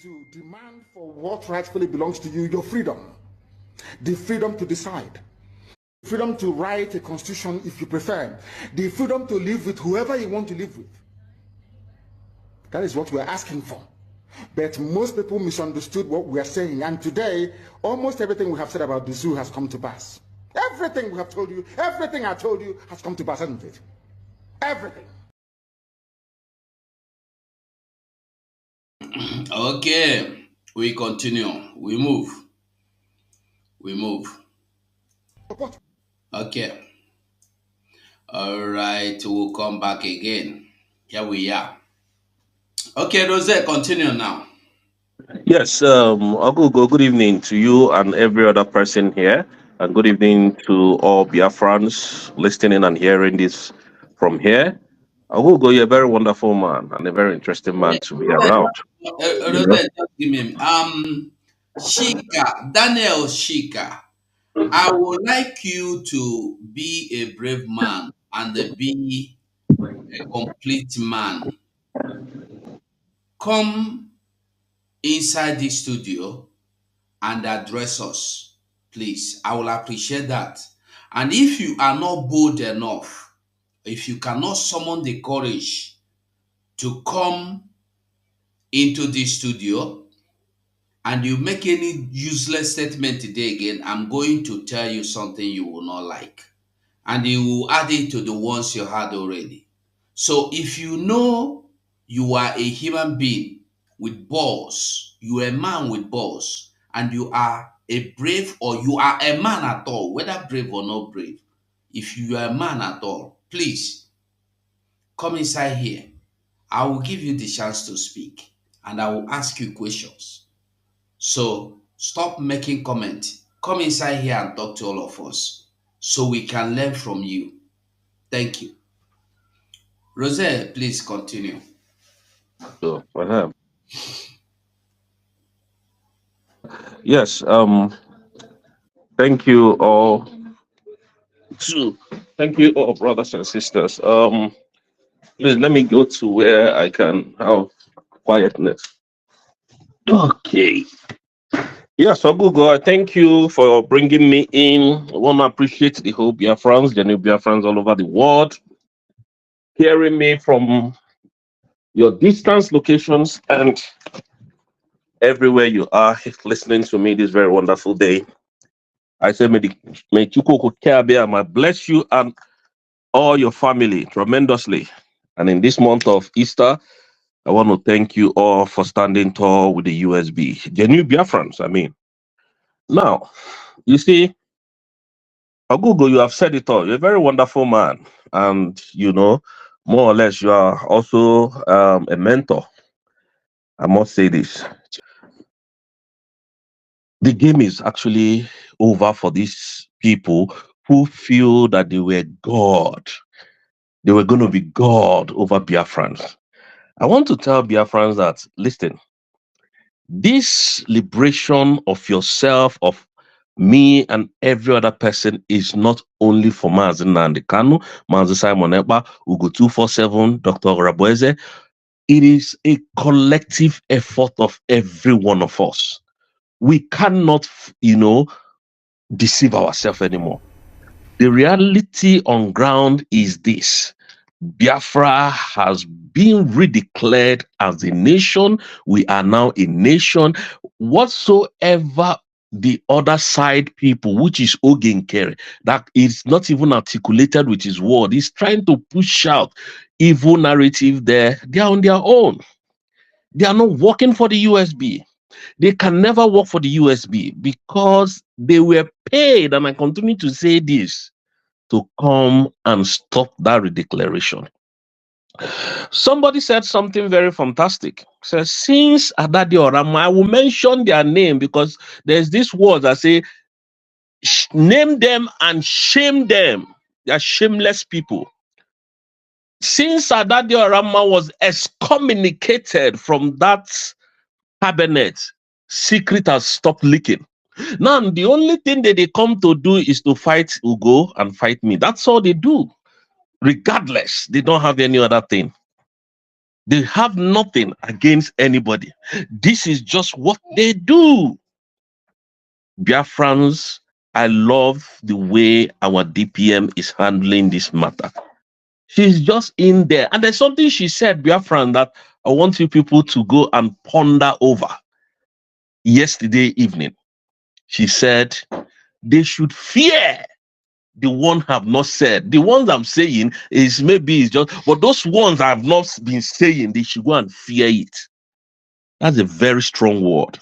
zoo, demand for what rightfully belongs to you, your freedom. The freedom to decide. Freedom to write a constitution if you prefer. The freedom to live with whoever you want to live with. That is what we're asking for. But most people misunderstood what we are saying. And today, almost everything we have said about the zoo has come to pass. Everything we have told you, everything I told you has come to pass, hasn't it? Everything. Okay, we continue. We move. Okay. All right, we'll come back again. Here we are. Okay, Rose, continue now. Yes, Ogugo, good evening to you and every other person here. And good evening to all Biafrans listening and hearing this from here. Ogugo, you're a very wonderful man and a very interesting man to be around. You know? Rose, just give me. Shika, Daniel Shika. I would like you to be a brave man and be a complete man. Come inside the studio and address us, please. I will appreciate that. And if you are not bold enough, if you cannot summon the courage to come into the studio and you make any useless statement today again, I'm going to tell you something you will not like. And you will add it to the ones you had already. So if you know you are a human being with balls, you are a man with balls, and you are a brave or you are a man at all, whether brave or not brave, if you are a man at all, please come inside here. I will give you the chance to speak and I will ask you questions. So stop making comments. Come inside here and talk to all of us so we can learn from you. Thank you. Rose, please continue. So, yes, thank you all. Thank you all, brothers and sisters. Please let me go to where I can have quietness. Okay. Yes, Ogugo, I thank you for bringing me in. I want to appreciate the whole Biafrans, the new Biafrans all over the world, hearing me from your distance locations and everywhere you are listening to me this very wonderful day. I say, may Chukwuka Keabia might bless you and all your family tremendously. And in this month of Easter, I want to thank you all for standing tall with the USB. The new Biafrans, I mean. Now, you see, Ogugo, you have said it all. You're a very wonderful man. And, you know, more or less, you are also a mentor. I must say this. The game is actually over for these people who feel that they were God. They were going to be God over Biafrans. I want to tell Biafrans that, listen, this liberation of yourself, of me and every other person is not only for Mazi Nnamdi Kanu, Mazi Simon Ekpa, Ugo 247, Dr. Raboeze. It is a collective effort of every one of us. We cannot, deceive ourselves anymore. The reality on ground is this. Biafra has been redeclared as a nation. We are now a nation. Whatsoever the other side people, which is Ogenkere, that is not even articulated with his word, is trying to push out evil narrative there. They are on their own. They are not working for the USB. They can never work for the USB because they were paid, and I continue to say this, to come and stop that redeclaration. Somebody said something very fantastic. Says, since Adadi Orama, I will mention their name because there's this word that say, name them and shame them. They are shameless people. Since Adadi Orama was excommunicated from that cabinet, secret has stopped leaking. Now, the only thing that they come to do is to fight Ugo and fight me. That's all they do. Regardless, they don't have any other thing. They have nothing against anybody. This is just what they do. Biafrans, I love the way our DPM is handling this matter. She's just in there. And there's something she said, Biafran, that I want you people to go and ponder over. Yesterday evening, she said they should fear the one have not said. The ones I'm saying is maybe it's just, but those ones I've not been saying, they should go and fear it. That's a very strong word.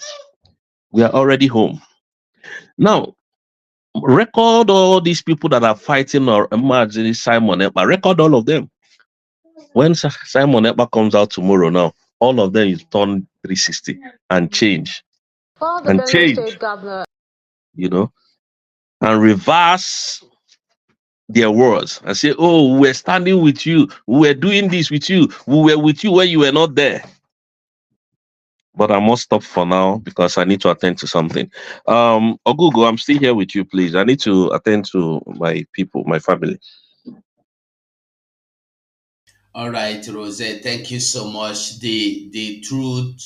We are already home. Now, record all these people that are fighting or imagine Simon Ekpa, record all of them. When Simon Ekpa comes out tomorrow now, all of them is turn 360 and change. And change, you know, and reverse their words and say, oh, we're standing with you, we're doing this with you, we were with you when you were not there. But I must stop for now because I need to attend to something. Ogugo, I'm still here with you, please. I need to attend to my people, my family. All right, Rose, thank you so much. The truth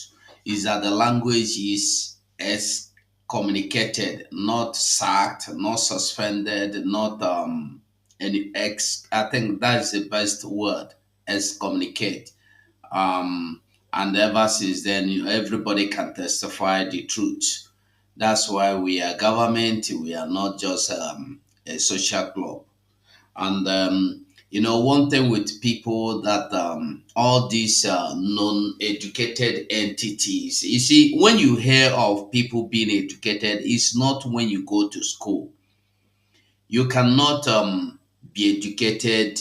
is that the language is excommunicated, not sacked, not suspended, not any ex. I think that is the best word, excommunicate. Um, and ever since then, everybody can testify the truth. That's why we are government. We are not just a social club. And one thing with people that all these non-educated entities, you see, when you hear of people being educated, it's not when you go to school. You cannot be educated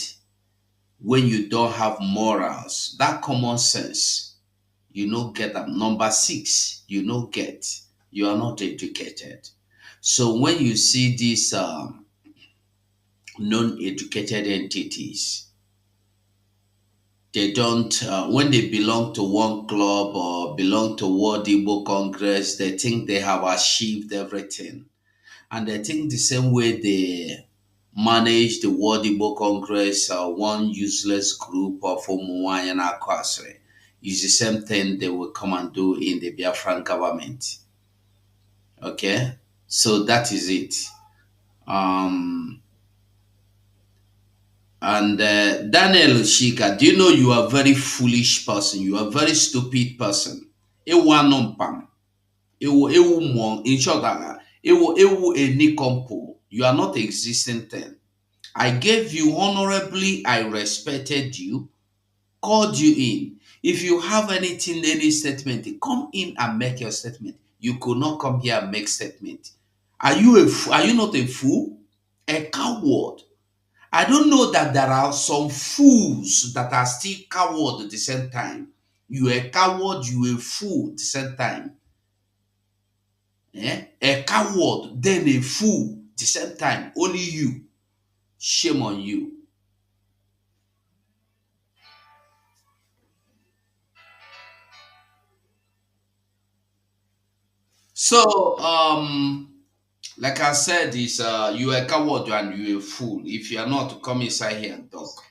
when you don't have morals. That common sense, you no get them. Number six, you no get. You are not educated. So when you see these non-educated entities, they don't when they belong to one club or belong to World Igbo Congress, they think they have achieved everything, and they think the same way they manage the World Igbo Congress, one useless group of Umuwanya Kwasre, is the same thing they will come and do in the Biafran government. Okay, so that is it. um And Daniel Shika, do you know you are a very foolish person? You are a very stupid person. Ewa in short, ewu enikompo. You are not existing thing. I gave you honorably, I respected you, called you in. If you have anything, any statement, come in and make your statement. You could not come here and make statement. Are you not a fool? A coward? I don't know that there are some fools that are still coward at the same time. You a coward, you a fool at the same time. A coward, then a fool at the same time. Only you. Shame on you. So, like I said, is you a coward and you a fool. If you are not, come inside here and talk.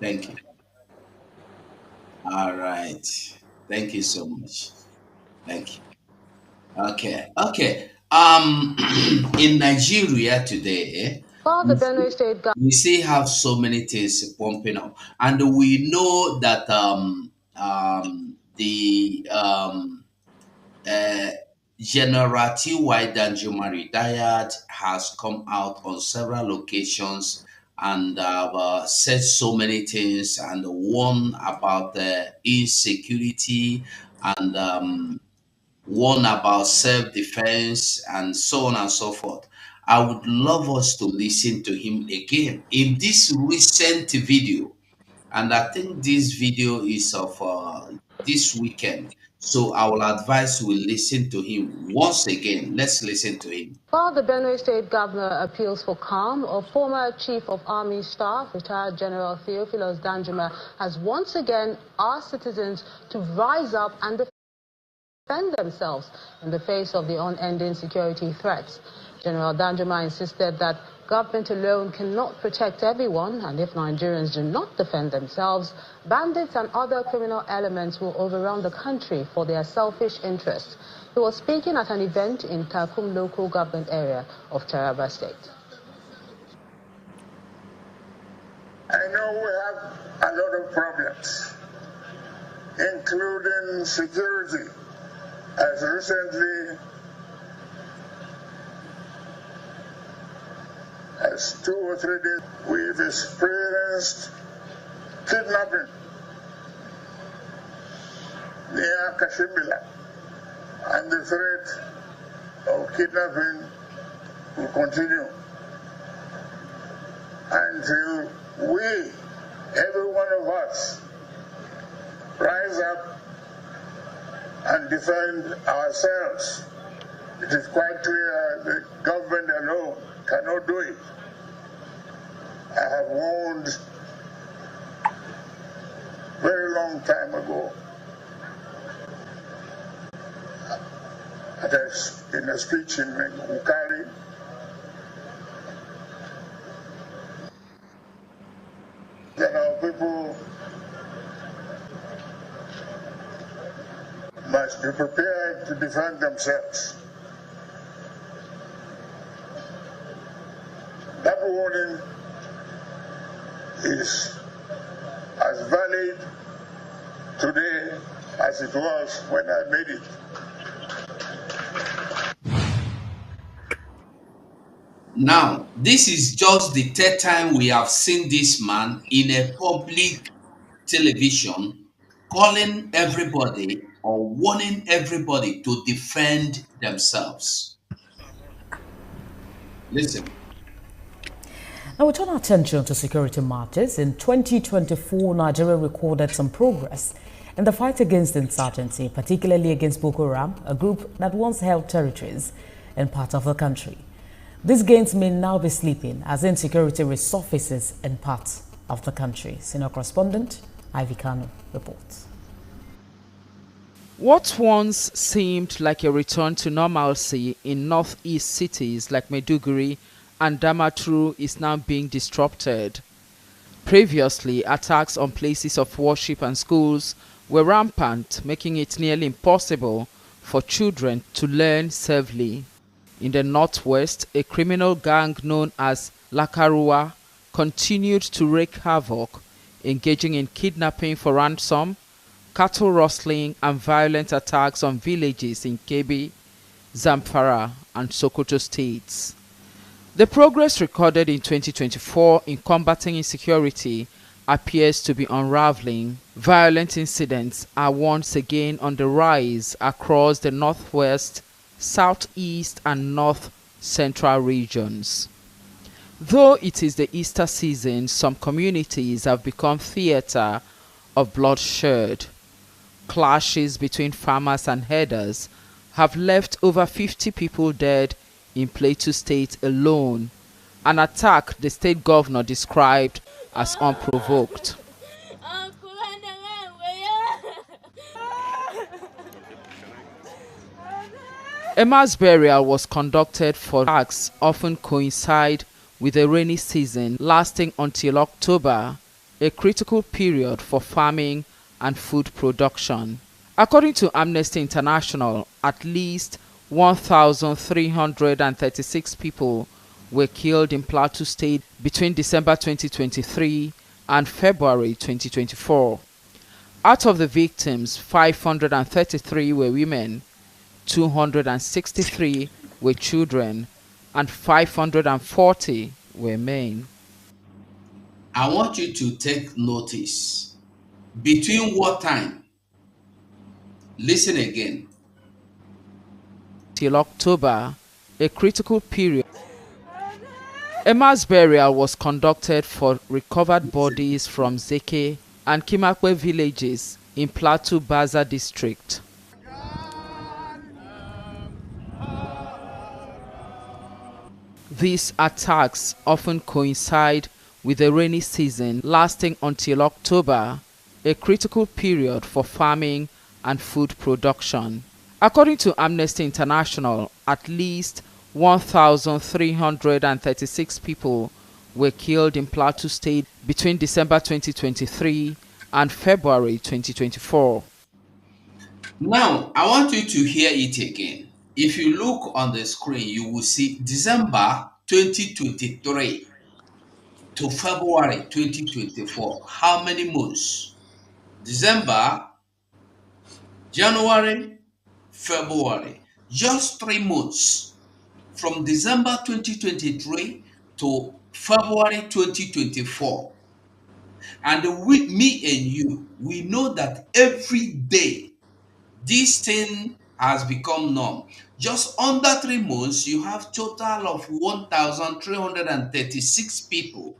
Thank you. All right. Thank you so much. Thank you. Okay. Okay. In Nigeria today, we still have so many things pumping up, and we know that the General T.Y. Danjuma retired has come out on several occasions and said so many things and warned about the insecurity and one about self-defense and so on and so forth. I would love us to listen to him again in this recent video, and I think this video is of this weekend. So I will advise we listen to him once again. Let's listen to him. While the Benue State Governor appeals for calm, a former Chief of Army Staff, retired General Theophilus Danjuma, has once again asked citizens to rise up and defend themselves in the face of the unending security threats. General Danjuma insisted that government alone cannot protect everyone, and if Nigerians do not defend themselves, bandits and other criminal elements will overrun the country for their selfish interests. He was speaking at an event in Takum local government area of Taraba State. I know we have a lot of problems, including security. As recently as 2 or 3 days, we've experienced kidnapping near Kashimila, and the threat of kidnapping will continue until we, every one of us, rise up and defend ourselves. It is quite clear the government alone cannot do it. I have warned very long time ago in a speech in Ukari, that our people must be prepared to defend themselves. That warning is as valid today as it was when I made it. Now, this is just the third time we have seen this man in a public television calling everybody or warning everybody to defend themselves. Listen. Now we turn our attention to security matters. In 2024, Nigeria recorded some progress in the fight against insurgency, particularly against Boko Haram, a group that once held territories in parts of the country. These gains may now be sleeping as insecurity resurfaces in parts of the country. Senior correspondent Kanu reports. What once seemed like a return to normalcy in northeast cities like Maiduguri and Damaturu is now being disrupted. Previously, attacks on places of worship and schools were rampant, making it nearly impossible for children to learn safely. In the northwest, a criminal gang known as Lakarua continued to wreak havoc, engaging in kidnapping for ransom, cattle rustling, and violent attacks on villages in Kebbi, Zamfara, and Sokoto states. The progress recorded in 2024 in combating insecurity appears to be unraveling. Violent incidents are once again on the rise across the northwest, southeast, and north central regions. Though it is the Easter season, some communities have become theater of bloodshed. Clashes between farmers and herders have left over 50 people dead in Plateau State alone, an attack the state governor described as unprovoked. A mass burial was conducted for attacks often coincide with a rainy season lasting until October, a critical period for farming and food production. According to Amnesty International, at least 1,336 people were killed in Plateau State between December 2023 and February 2024. Out of the victims, 533 were women, 263 were children, and 540 were men. I want you to take notice. Between what time? Listen again. Till October, a critical period. A mass burial was conducted for recovered bodies from Zeke and Kimakwe villages in Plateau Baza district. These attacks often coincide with the rainy season lasting until October, a critical period for farming and food production. According to Amnesty International, at least 1,336 people were killed in Plateau State between December 2023 and February 2024. Now, I want you to hear it again. If you look on the screen, you will see December 2023 to February 2024. How many months? December, January, February. Just 3 months. From December 2023 to February 2024. And me and you, we know that every day this thing has become norm. Just under 3 months, you have total of 1,336 people.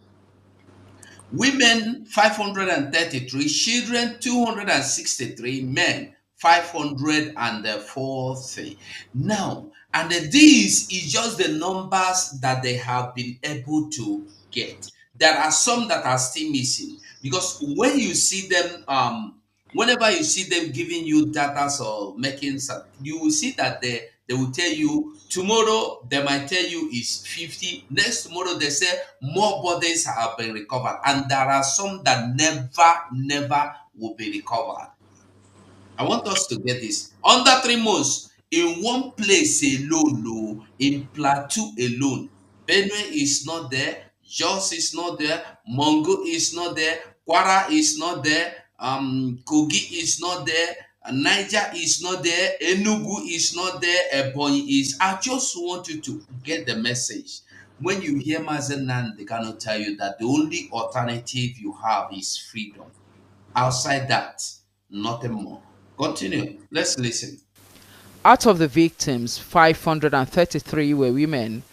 Women 533, children 263, men 540. Now, and this is just the numbers that they have been able to get. There are some that are still missing, because when you see them, whenever you see them giving you data or making some, you will see that they will tell you tomorrow, they might tell you is 50. Next tomorrow, they say more bodies have been recovered. And there are some that never will be recovered. I want us to get this. Under 3 months, in one place alone, in Plateau alone, Benue is not there, Jos is not there, Mongo is not there, Kwara is not there, Kogi is not there, Niger is not there, Enugu is not there, Ebonyi is. I just want you to get the message. When you hear Mazi Nnamdi Kanu tell you that the only alternative you have is freedom. Outside that, nothing more. Continue. Let's listen. Out of the victims, 533 were women,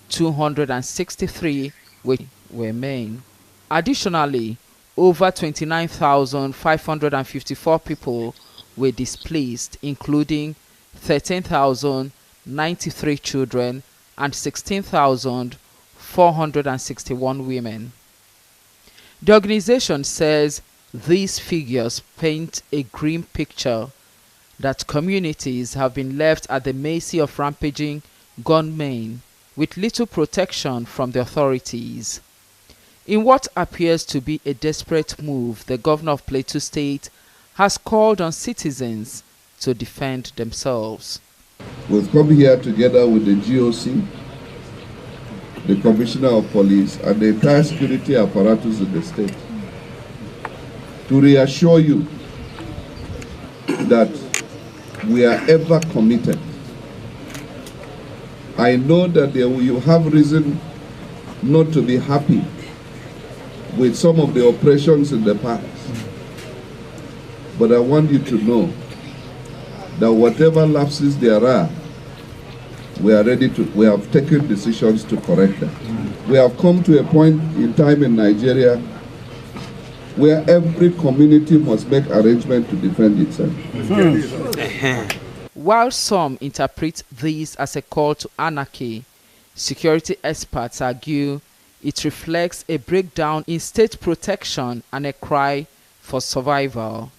263 were men. Additionally, over 29,554 people were displaced, including 13,093 children and 16,461 women. The organization says these figures paint a grim picture that communities have been left at the mercy of rampaging gunmen with little protection from the authorities. In what appears to be a desperate move, the governor of Plateau State has called on citizens to defend themselves. We've come here together with the GOC, the Commissioner of Police, and the entire security apparatus of the state to reassure you that we are ever committed. I know that you have reason not to be happy with some of the oppressions in the past, but I want you to know that whatever lapses there are, we have taken decisions to correct them. We have come to a point in time in Nigeria where every community must make arrangements to defend itself. While some interpret this as a call to anarchy, security experts argue it reflects a breakdown in state protection and a cry for survival.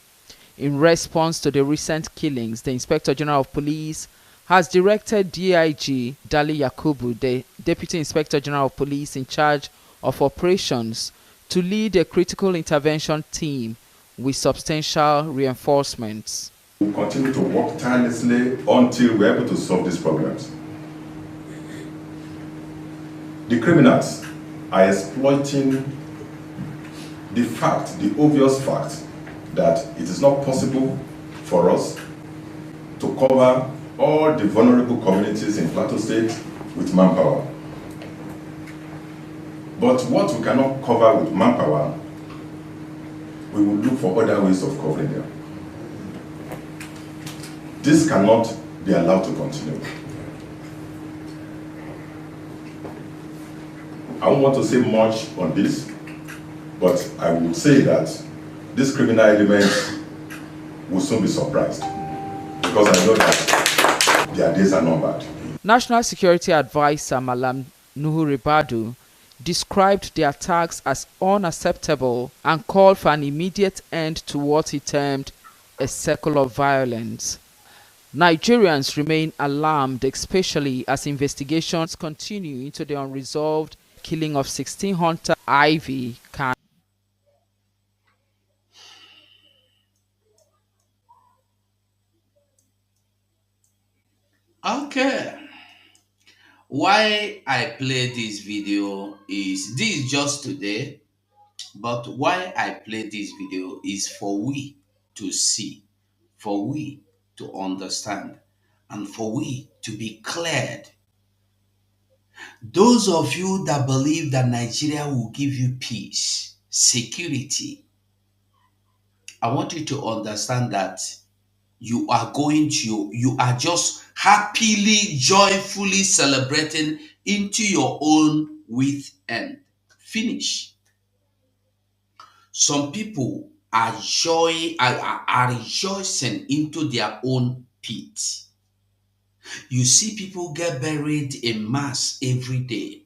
In response to the recent killings, the Inspector General of Police has directed DIG Dali Yakubu, the Deputy Inspector General of Police in charge of operations, to lead a critical intervention team with substantial reinforcements. We continue to work tirelessly until we're able to solve these problems. The criminals are exploiting the obvious fact that it is not possible for us to cover all the vulnerable communities in Plateau State with manpower. But what we cannot cover with manpower, we will look for other ways of covering them. This cannot be allowed to continue. I don't want to say much on this, but I will say that these criminal elements will soon be surprised, because I know that their days are numbered. National Security Advisor Malam Nuhu Ribadu described the attacks as unacceptable and called for an immediate end to what he termed a cycle of violence. Nigerians remain alarmed, especially as investigations continue into the unresolved killing of 16 hunter Ivy Kanu. Okay. Why I play this video is this just today, but why I play this video is for we to see, for we to understand, and for we to be cleared. Those of you that believe that Nigeria will give you peace, security, I want you to understand that you are just happily, joyfully celebrating into your own with end. Finish. Some people are rejoicing into their own pit. You see people get buried in mass every day.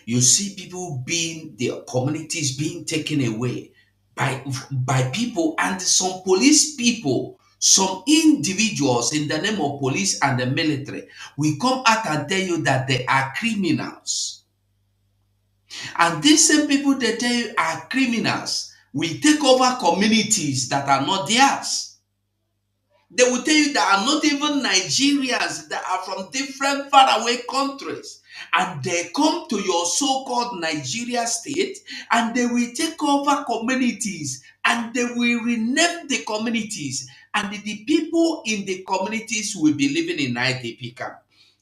You see people their communities being taken away by people, and some police people, some individuals in the name of police and the military will come out and tell you that they are criminals. And these same people they tell you are criminals will take over communities that are not theirs. They will tell you that are not even Nigerians, that are from different faraway countries. And they come to your so-called Nigeria state and they will take over communities and they will rename the communities. And the people in the communities will be living in IDP camp.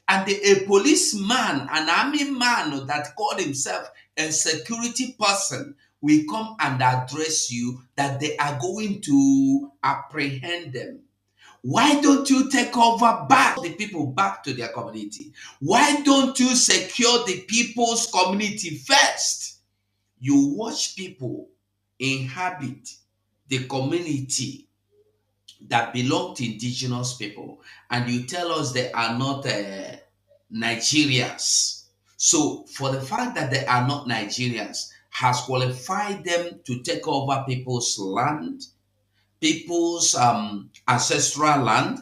And a policeman, an army man that called himself a security person will come and address you that they are going to apprehend them. Why don't you take over back the people back to their community? Why don't you secure the people's community first? You watch people inhabit the community that belong to indigenous people, and you tell us they are not Nigerians. So for the fact that they are not Nigerians has qualified them to take over people's land, people's ancestral land,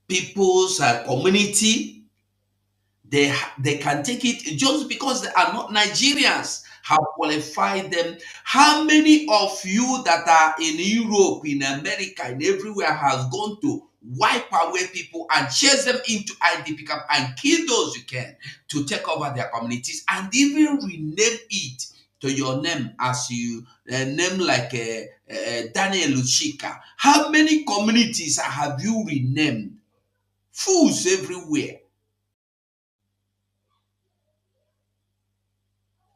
people's community. They can take it just because they are not Nigerians, have qualified them. How many of you that are in Europe, in America, and everywhere has gone to wipe away people and chase them into IDP camp and kill those you can to take over their communities and even rename it to your name as you name like Daniel Luchika? How many communities have you renamed? Fools everywhere.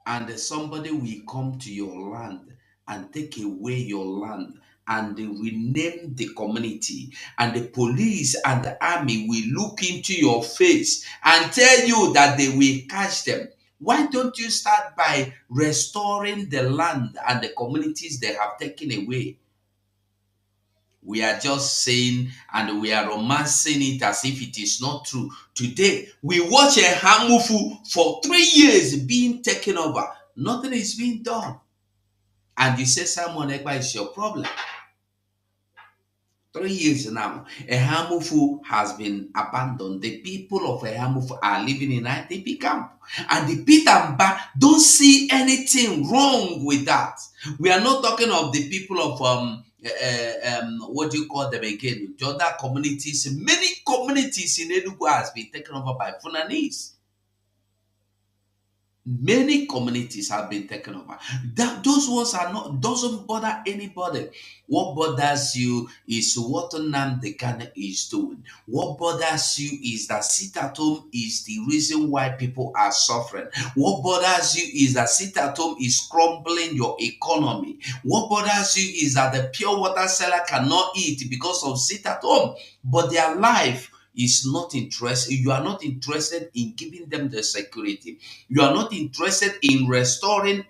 And somebody will come to your land and take away your land and they rename the community, and the police and the army will look into your face and tell you that they will catch them. Why don't you start by restoring the land and the communities they have taken away? We are just saying and we are romancing it as if it is not true. Today, we watch a Hamufu for 3 years being taken over. Nothing is being done. And you say Simon Ekpa is your problem. 3 years now, Ehamufu has been abandoned. The people of Ehamufu are living in IDP camp. And the Pitamba don't see anything wrong with that. We are not talking of the people of, what do you call them again? The other communities. Many communities in Enugu has been taken over by Fulanese. Many communities have been taken over. Those ones are not, doesn't bother anybody. What bothers you is what Nnamdi Kanu is doing. What bothers you is that sit at home is the reason why people are suffering. What bothers you is that sit at home is crumbling your economy. What bothers you is that the pure water seller cannot eat because of sit at home, but their life is not interested. You are not interested in giving them the security. You are not interested in restoring.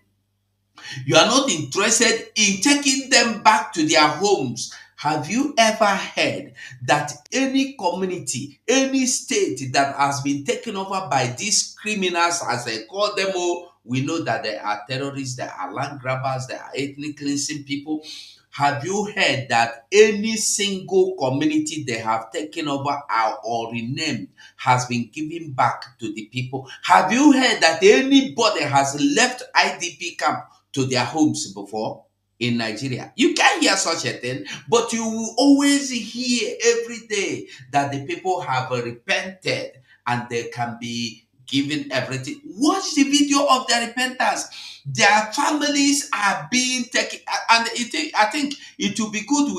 You are not interested in taking them back to their homes. Have you ever heard that any community, any state that has been taken over by these criminals, as they call them, oh, we know that they are terrorists, they are land grabbers, they are ethnic cleansing people. Have you heard that any single community they have taken over or renamed has been given back to the people? Have you heard that anybody has left IDP camp to their homes before in Nigeria? You can't hear such a thing, but you will always hear every day that the people have repented and they can be given everything. Watch the video of their repentance. Their families are being taken, and I think it will be good